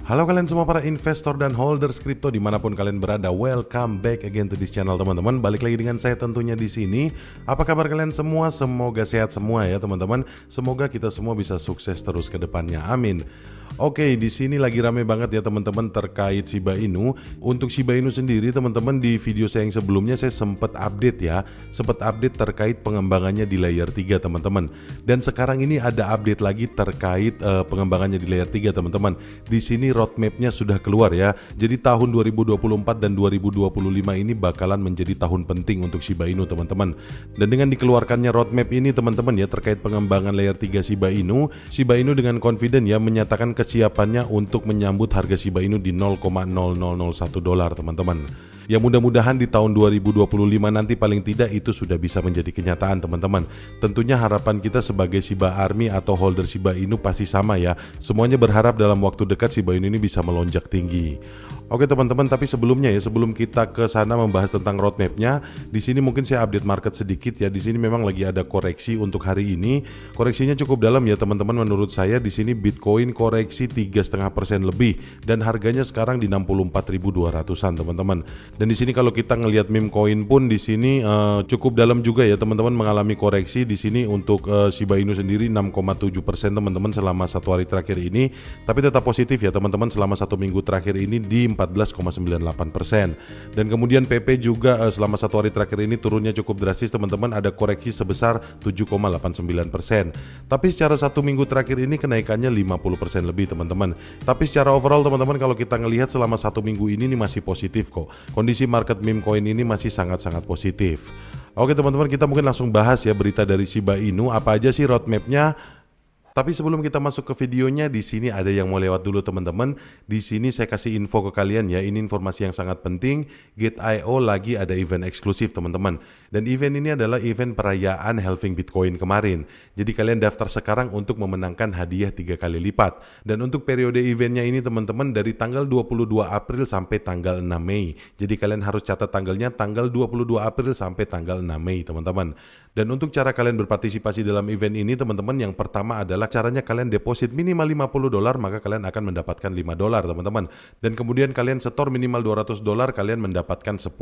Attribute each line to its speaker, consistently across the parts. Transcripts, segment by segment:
Speaker 1: Halo kalian semua para investor dan holders kripto dimanapun kalian berada, welcome back again to this channel teman-teman. Balik lagi dengan saya tentunya di sini. Apa kabar kalian semua? Semoga sehat semua ya teman-teman. Semoga kita semua bisa sukses terus ke depannya. Amin. Oke, di sini lagi rame banget ya teman-teman terkait Shiba Inu. Untuk Shiba Inu sendiri teman-teman, di video saya yang sebelumnya saya sempat update terkait pengembangannya di layer 3 teman-teman. Dan sekarang ini ada update lagi terkait pengembangannya di layer 3 teman-teman. Di sini roadmapnya sudah keluar ya. Jadi tahun 2024 dan 2025 ini bakalan menjadi tahun penting untuk Shiba Inu teman-teman. Dan dengan dikeluarkannya roadmap ini teman-teman ya terkait pengembangan layer 3 Shiba Inu dengan confident ya menyatakan kesiapannya untuk menyambut harga Shiba Inu di $0,0001 teman-teman. Ya mudah-mudahan di tahun 2025 nanti paling tidak itu sudah bisa menjadi kenyataan teman-teman. Tentunya harapan kita sebagai Shiba Army atau holder Shiba Inu pasti sama ya. Semuanya berharap dalam waktu dekat Shiba Inu ini bisa melonjak tinggi. Oke teman-teman, tapi sebelumnya ya, sebelum kita ke sana membahas tentang roadmapnya, di sini mungkin saya update market sedikit ya. Di sini memang lagi ada koreksi untuk hari ini. Koreksinya cukup dalam ya teman-teman. Menurut saya di sini Bitcoin koreksi 3,5% lebih dan harganya sekarang di 64.200-an teman-teman. Dan di sini kalau kita ngelihat meme coin pun di sini cukup dalam juga ya teman-teman, mengalami koreksi di sini untuk Shiba Inu sendiri 6,7% teman-teman selama satu hari terakhir ini. Tapi tetap positif ya teman-teman, selama satu minggu terakhir ini di 14,98%. Dan kemudian PP juga selama satu hari terakhir ini turunnya cukup drastis teman-teman, ada koreksi sebesar 7,89%. Tapi secara satu minggu terakhir ini kenaikannya 50% lebih teman-teman. Tapi secara overall teman-teman, kalau kita ngelihat selama satu minggu ini masih positif kok. Kondisi market meme coin ini masih sangat-sangat positif. Oke teman-teman, kita mungkin langsung bahas ya berita dari Shiba Inu, apa aja sih roadmapnya. Tapi sebelum kita masuk ke videonya, di sini ada yang mau lewat dulu teman-teman. Di sini saya kasih info ke kalian ya, ini informasi yang sangat penting. Gate.io lagi ada event eksklusif teman-teman. Dan event ini adalah event perayaan halving Bitcoin kemarin. Jadi kalian daftar sekarang untuk memenangkan hadiah 3 kali lipat. Dan untuk periode eventnya ini teman-teman dari tanggal 22 April sampai tanggal 6 Mei. Jadi kalian harus catat tanggalnya, tanggal 22 April sampai tanggal 6 Mei teman-teman. Dan untuk cara kalian berpartisipasi dalam event ini teman-teman, yang pertama adalah caranya kalian deposit minimal $50, maka kalian akan mendapatkan $5 teman-teman. Dan kemudian kalian setor minimal $200, kalian mendapatkan $10.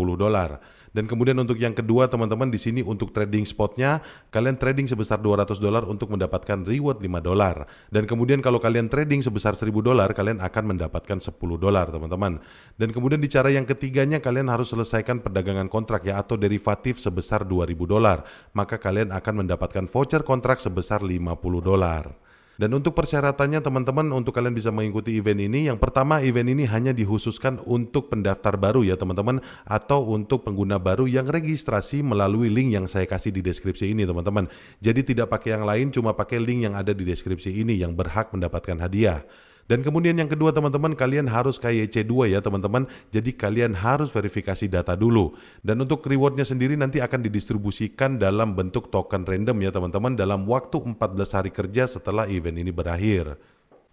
Speaker 1: Dan kemudian untuk yang kedua teman-teman, di sini untuk trading spotnya, kalian trading sebesar $200 untuk mendapatkan reward $5. Dan kemudian kalau kalian trading sebesar $1.000, kalian akan mendapatkan $10 teman-teman. Dan kemudian di cara yang ketiganya, kalian harus selesaikan perdagangan kontrak ya atau derivatif sebesar $2.000. Maka kalian akan mendapatkan voucher kontrak sebesar $50. Dan untuk persyaratannya teman-teman, untuk kalian bisa mengikuti event ini, yang pertama event ini hanya dikhususkan untuk pendaftar baru ya teman-teman, atau untuk pengguna baru yang registrasi melalui link yang saya kasih di deskripsi ini teman-teman. Jadi tidak pakai yang lain, cuma pakai link yang ada di deskripsi ini yang berhak mendapatkan hadiah. Dan kemudian yang kedua teman-teman, kalian harus KYC2 ya teman-teman. Jadi kalian harus verifikasi data dulu. Dan untuk rewardnya sendiri nanti akan didistribusikan dalam bentuk token random ya teman-teman, dalam waktu 14 hari kerja setelah event ini berakhir.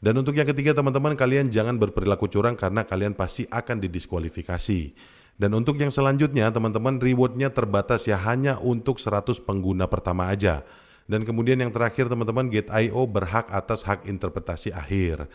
Speaker 1: Dan untuk yang ketiga teman-teman, kalian jangan berperilaku curang karena kalian pasti akan didiskualifikasi. Dan untuk yang selanjutnya teman-teman, rewardnya terbatas ya, hanya untuk 100 pengguna pertama aja. Dan kemudian yang terakhir teman-teman, Gate.io berhak atas hak interpretasi akhir.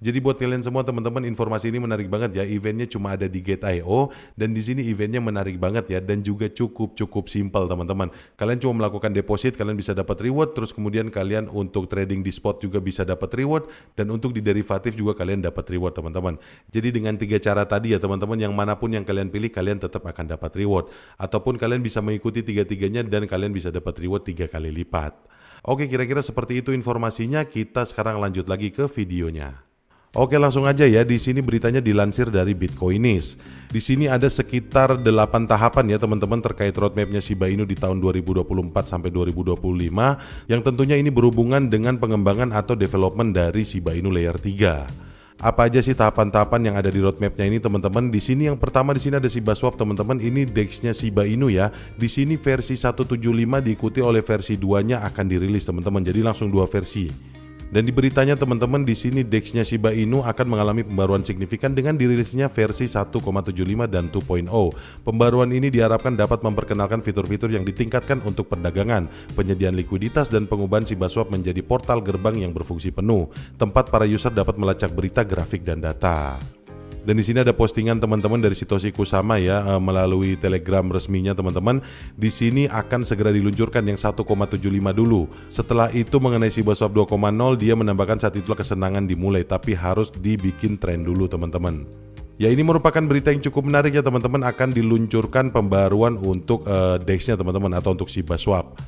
Speaker 1: Jadi buat kalian semua teman-teman, informasi ini menarik banget ya. Eventnya cuma ada di Gate.io dan di sini eventnya menarik banget ya, dan juga cukup simpel teman-teman. Kalian cuma melakukan deposit, kalian bisa dapat reward, terus kemudian kalian untuk trading di spot juga bisa dapat reward, dan untuk di derivatif juga kalian dapat reward teman-teman. Jadi dengan 3 cara tadi ya teman-teman, yang manapun yang kalian pilih, kalian tetap akan dapat reward, ataupun kalian bisa mengikuti 3-tiganya dan kalian bisa dapat reward 3 kali lipat. Oke, kira-kira seperti itu informasinya. Kita sekarang lanjut lagi ke videonya. Oke, langsung aja ya. Di sini beritanya dilansir dari Bitcoinist. Di sini ada sekitar 8 tahapan ya teman-teman terkait roadmapnya Shiba Inu di tahun 2024 sampai 2025, yang tentunya ini berhubungan dengan pengembangan atau development dari Shiba Inu layer 3. Apa aja sih tahapan-tahapan yang ada di roadmapnya ini teman-teman? Di sini yang pertama, di sini ada Shiba Swap teman-teman. Ini DEX-nya Shiba Inu ya. Di sini versi 1.75 diikuti oleh versi 2-nya akan dirilis teman-teman. Jadi langsung 2 versi. Dan di beritanya teman-teman, di sini DEX-nya Shiba Inu akan mengalami pembaruan signifikan dengan dirilisnya versi 1,75 dan 2.0. Pembaruan ini diharapkan dapat memperkenalkan fitur-fitur yang ditingkatkan untuk perdagangan, penyediaan likuiditas, dan pengubahan ShibaSwap menjadi portal gerbang yang berfungsi penuh, tempat para user dapat melacak berita, grafik, dan data. Dan di sini ada postingan teman-teman dari Satoshi Kusama ya, melalui Telegram resminya teman-teman. Di sini akan segera diluncurkan yang 1,75 dulu. Setelah itu mengenai ShibaSwap 2.0, dia menambahkan saat itulah kesenangan dimulai, tapi harus dibikin tren dulu teman-teman. Ya, ini merupakan berita yang cukup menarik ya teman-teman, akan diluncurkan pembaruan untuk DEX-nya teman-teman, atau untuk ShibaSwap.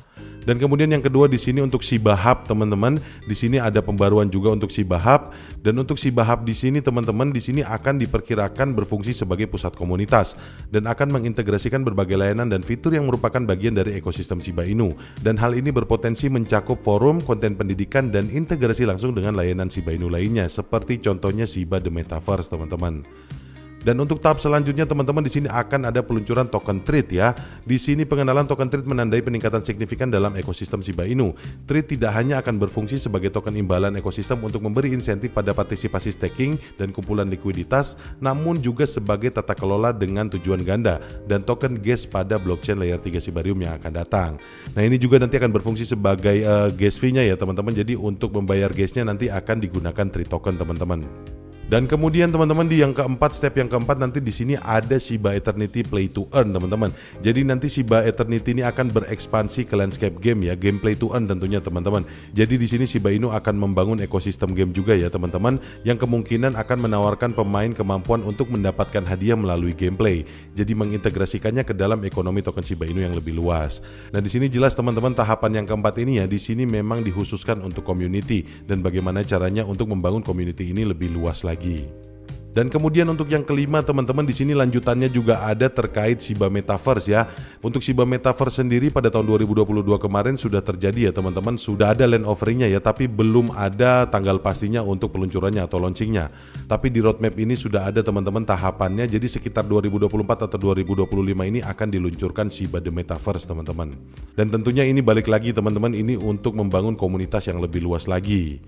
Speaker 1: Dan kemudian yang kedua di sini untuk Shiba Hub teman-teman, di sini ada pembaruan juga untuk Shiba Hub. Dan untuk Shiba Hub di sini teman-teman, di sini akan diperkirakan berfungsi sebagai pusat komunitas dan akan mengintegrasikan berbagai layanan dan fitur yang merupakan bagian dari ekosistem Shiba Inu. Dan hal ini berpotensi mencakup forum, konten pendidikan, dan integrasi langsung dengan layanan Shiba Inu lainnya, seperti contohnya Shiba The Metaverse teman-teman. Dan untuk tahap selanjutnya teman-teman, di sini akan ada peluncuran token Trade ya. Di sini pengenalan token Trade menandai peningkatan signifikan dalam ekosistem Shiba Inu. Trade tidak hanya akan berfungsi sebagai token imbalan ekosistem untuk memberi insentif pada partisipasi staking dan kumpulan likuiditas, namun juga sebagai tata kelola dengan tujuan ganda dan token gas pada blockchain layer 3 Shibarium yang akan datang. Nah, ini juga nanti akan berfungsi sebagai gas fee-nya ya teman-teman. Jadi untuk membayar gasnya nanti akan digunakan Trade token teman-teman. Dan kemudian teman-teman di yang keempat, step yang keempat nanti di sini ada Shiba Eternity Play to Earn teman-teman. Jadi nanti Shiba Eternity ini akan berekspansi ke landscape game ya, game Play to Earn tentunya teman-teman. Jadi di sini Shiba Inu akan membangun ekosistem game juga ya teman-teman, yang kemungkinan akan menawarkan pemain kemampuan untuk mendapatkan hadiah melalui gameplay. Jadi mengintegrasikannya ke dalam ekonomi token Shiba Inu yang lebih luas. Nah, di sini jelas teman-teman tahapan yang keempat ini ya, di sini memang dikhususkan untuk community dan bagaimana caranya untuk membangun community ini lebih luas lagi. Dan kemudian untuk yang kelima teman-teman, di sini lanjutannya juga ada terkait Shiba Metaverse ya. Untuk Shiba Metaverse sendiri pada tahun 2022 kemarin sudah terjadi ya teman-teman, sudah ada land offeringnya ya, tapi belum ada tanggal pastinya untuk peluncurannya atau launchingnya. Tapi di roadmap ini sudah ada teman-teman tahapannya, jadi sekitar 2024 atau 2025 ini akan diluncurkan Shiba The Metaverse teman-teman. Dan tentunya ini balik lagi teman-teman, ini untuk membangun komunitas yang lebih luas lagi.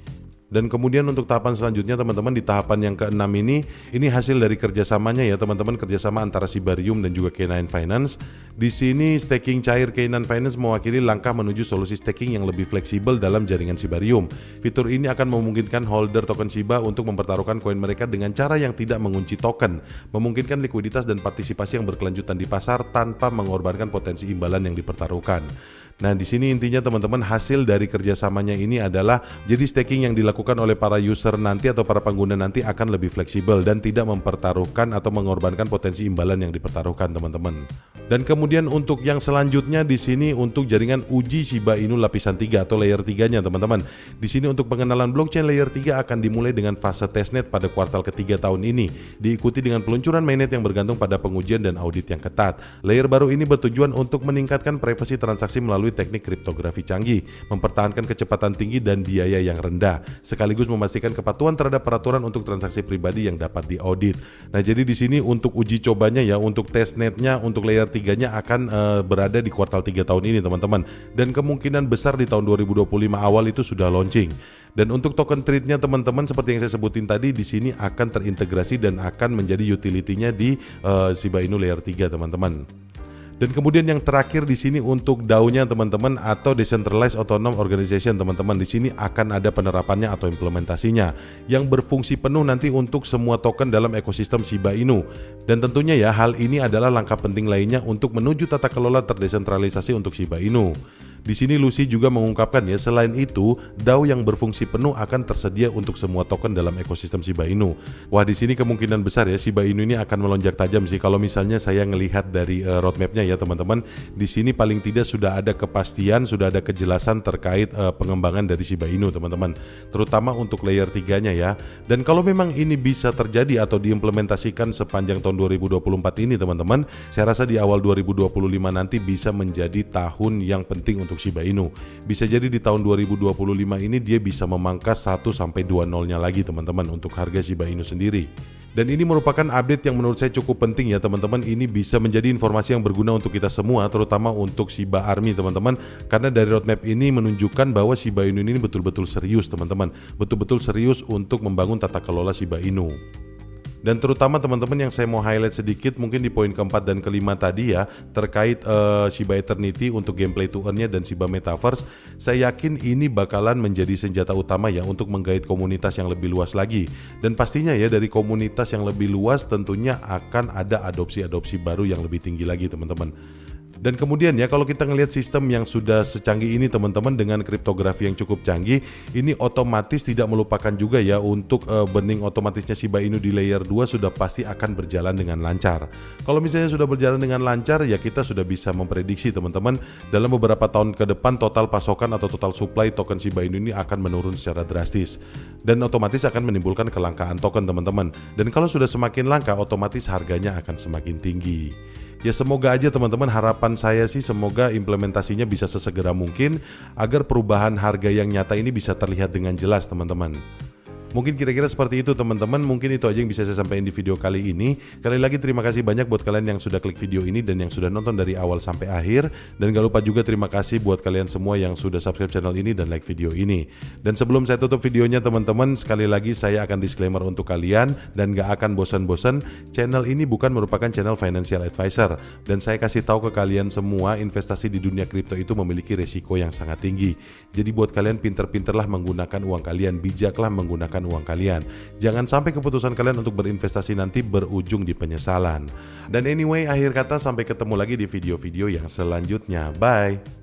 Speaker 1: Dan kemudian untuk tahapan selanjutnya teman-teman, di tahapan yang keenam ini hasil dari kerjasamanya ya teman-teman, kerjasama antara Shibarium dan juga K9 Finance. Di sini staking cair K9 Finance mewakili langkah menuju solusi staking yang lebih fleksibel dalam jaringan Shibarium. Fitur ini akan memungkinkan holder token Shiba untuk mempertaruhkan koin mereka dengan cara yang tidak mengunci token, memungkinkan likuiditas dan partisipasi yang berkelanjutan di pasar tanpa mengorbankan potensi imbalan yang dipertaruhkan. Nah, di sini intinya teman-teman, hasil dari kerjasamanya ini adalah jadi staking yang dilakukan oleh para user nanti atau para pengguna nanti akan lebih fleksibel dan tidak mempertaruhkan atau mengorbankan potensi imbalan yang dipertaruhkan teman-teman. Dan kemudian untuk yang selanjutnya di sini untuk jaringan uji Shiba Inu lapisan 3 atau layer 3-nya teman-teman. Di sini untuk pengenalan blockchain layer 3 akan dimulai dengan fase testnet pada kuartal ketiga tahun ini, diikuti dengan peluncuran mainnet yang bergantung pada pengujian dan audit yang ketat. Layer baru ini bertujuan untuk meningkatkan privasi transaksi melalui teknik kriptografi canggih, mempertahankan kecepatan tinggi dan biaya yang rendah, sekaligus memastikan kepatuhan terhadap peraturan untuk transaksi pribadi yang dapat diaudit. Nah, jadi di sini untuk uji cobanya ya, untuk testnetnya untuk layer 3-nya akan berada di kuartal 3 tahun ini teman-teman, dan kemungkinan besar di tahun 2025 awal itu sudah launching. Dan untuk token trade-nya teman-teman, seperti yang saya sebutin tadi, di sini akan terintegrasi dan akan menjadi utility-nya di Shiba Inu layer 3 teman-teman. Dan kemudian yang terakhir di sini untuk DAO-nya teman-teman, atau Decentralized Autonomous Organization teman-teman. Di sini akan ada penerapannya atau implementasinya yang berfungsi penuh nanti untuk semua token dalam ekosistem Shiba Inu. Dan tentunya ya, hal ini adalah langkah penting lainnya untuk menuju tata kelola terdesentralisasi untuk Shiba Inu. Di sini Lucy juga mengungkapkan ya, selain itu DAO yang berfungsi penuh akan tersedia untuk semua token dalam ekosistem Shiba Inu. Wah, di sini kemungkinan besar ya Shiba Inu ini akan melonjak tajam sih kalau misalnya saya ngelihat dari roadmapnya ya teman-teman. Di sini paling tidak sudah ada kepastian, sudah ada kejelasan terkait pengembangan dari Shiba Inu teman-teman, terutama untuk layer 3-nya ya. Dan kalau memang ini bisa terjadi atau diimplementasikan sepanjang tahun 2024 ini teman-teman, saya rasa di awal 2025 nanti bisa menjadi tahun yang penting untuk Shiba Inu. Bisa jadi di tahun 2025 ini dia bisa memangkas 1 sampai 2 nolnya lagi teman-teman untuk harga Shiba Inu sendiri. Dan ini merupakan update yang menurut saya cukup penting ya teman-teman. Ini bisa menjadi informasi yang berguna untuk kita semua, terutama untuk Shiba Army teman-teman. Karena dari roadmap ini menunjukkan bahwa Shiba Inu ini betul-betul serius teman-teman. Betul-betul serius untuk membangun tata kelola Shiba Inu. Dan terutama teman-teman yang saya mau highlight sedikit mungkin di poin keempat dan kelima tadi ya, terkait Shiba Eternity untuk gameplay to earn-nya dan Shiba Metaverse. Saya yakin ini bakalan menjadi senjata utama ya untuk menggait komunitas yang lebih luas lagi. Dan pastinya ya dari komunitas yang lebih luas tentunya akan ada adopsi-adopsi baru yang lebih tinggi lagi teman-teman. Dan kemudian ya kalau kita ngelihat sistem yang sudah secanggih ini teman-teman dengan kriptografi yang cukup canggih, ini otomatis tidak melupakan juga ya untuk burning otomatisnya Shiba Inu di layer 2 sudah pasti akan berjalan dengan lancar. Kalau misalnya sudah berjalan dengan lancar ya kita sudah bisa memprediksi teman-teman dalam beberapa tahun ke depan total pasokan atau total supply token Shiba Inu ini akan menurun secara drastis. Dan otomatis akan menimbulkan kelangkaan token teman-teman. Dan kalau sudah semakin langka otomatis harganya akan semakin tinggi. Ya semoga aja teman-teman, harapan saya sih semoga implementasinya bisa sesegera mungkin agar perubahan harga yang nyata ini bisa terlihat dengan jelas teman-teman. Mungkin kira-kira seperti itu teman-teman, mungkin itu aja yang bisa saya sampaikan di video kali ini. Sekali lagi terima kasih banyak buat kalian yang sudah klik video ini dan yang sudah nonton dari awal sampai akhir. Dan gak lupa juga terima kasih buat kalian semua yang sudah subscribe channel ini dan like video ini. Dan sebelum saya tutup videonya teman-teman, sekali lagi saya akan disclaimer untuk kalian dan gak akan bosan-bosan, channel ini bukan merupakan channel financial advisor. Dan saya kasih tahu ke kalian semua, investasi di dunia kripto itu memiliki resiko yang sangat tinggi. Jadi buat kalian pinter-pinterlah menggunakan uang kalian, bijaklah menggunakan uang kalian. Jangan sampai keputusan kalian untuk berinvestasi nanti berujung di penyesalan. Dan anyway, akhir kata sampai ketemu lagi di video-video yang selanjutnya. Bye.